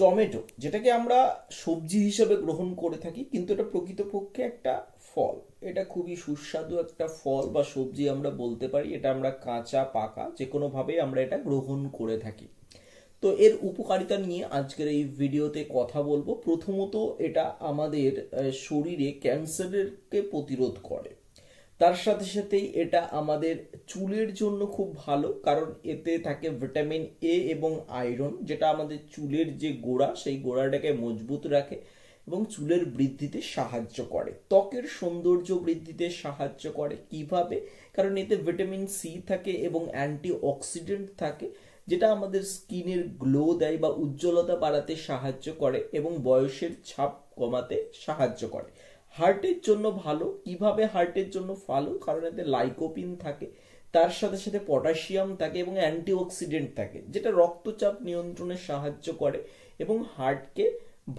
Tomato যেটাকে আমরা সবজি হিসেবে গ্রহণ করে থাকি, কিন্তু এটা প্রকৃতপক্ষে একটা ফল। এটা খুবই সুস্বাদু একটা ফল বা সবজি আমরা বলতে পারি। এটা আমরা কাঁচা পাকা যে কোনো ভাবেই আমরা এটা গ্রহণ করে থাকি। তো এর উপকারিতা নিয়ে আজকের এই ভিডিওতে কথা বলবো। প্রথমত, এটা আমাদের শরীরে ক্যান্সারকে প্রতিরোধ করে। তার সাথে সাথেই এটা আমাদের চুলের জন্য খুব ভালো, কারণ এতে থাকে ভিটামিন এ এবং আয়রন, যেটা আমাদের চুলের যে গোড়া সেই গোড়াটাকে মজবুত রাখে এবং চুলের বৃদ্ধিতে সাহায্য করে, ত্বকের সৌন্দর্য বৃদ্ধিতে সাহায্য করে। কিভাবে? কারণ এতে ভিটামিন সি থাকে এবং অ্যান্টি অক্সিডেন্ট থাকে, যেটা আমাদের স্কিনের গ্লো দেয় বা উজ্জ্বলতা বাড়াতে সাহায্য করে এবং বয়সের ছাপ কমাতে সাহায্য করে। হার্টের জন্য ভালো। কিভাবে হার্টের জন্য ভালো? কারণ এতে লাইকোপিন থাকে, তার সাথে সাথে পটাশিয়াম থাকে এবং অ্যান্টিঅক্সিডেন্ট থাকে, যেটা রক্তচাপ নিয়ন্ত্রণে সাহায্য করে এবং হার্টকে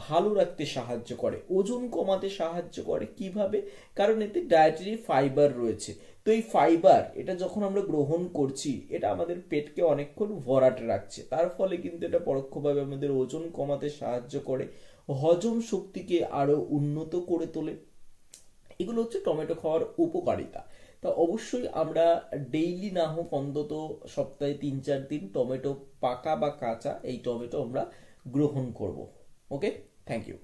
ভালো রাখতে সাহায্য করে। ওজন কমাতে সাহায্য করে। কিভাবে? কারণ এতে ডায়েটারি ফাইবার রয়েছে। তো এই ফাইবার এটা যখন আমরা গ্রহণ করছি, এটা আমাদের পেটকে অনেকক্ষণ ভরাটে রাখছে, তার ফলে কিন্তু এটা পরোক্ষভাবে আমাদের ওজন কমাতে সাহায্য করে, হজম শক্তিকে আরো উন্নত করে তোলে। এগুলো হচ্ছে টমেটো খাওয়ার উপকারিতা। তা অবশ্যই আমরা ডেইলি না হোক অন্তত সপ্তাহে 3-4 দিন টমেটো, পাকা বা কাঁচা, এই টমেটো আমরা গ্রহণ করব। ওকে, থ্যাংক ইউ।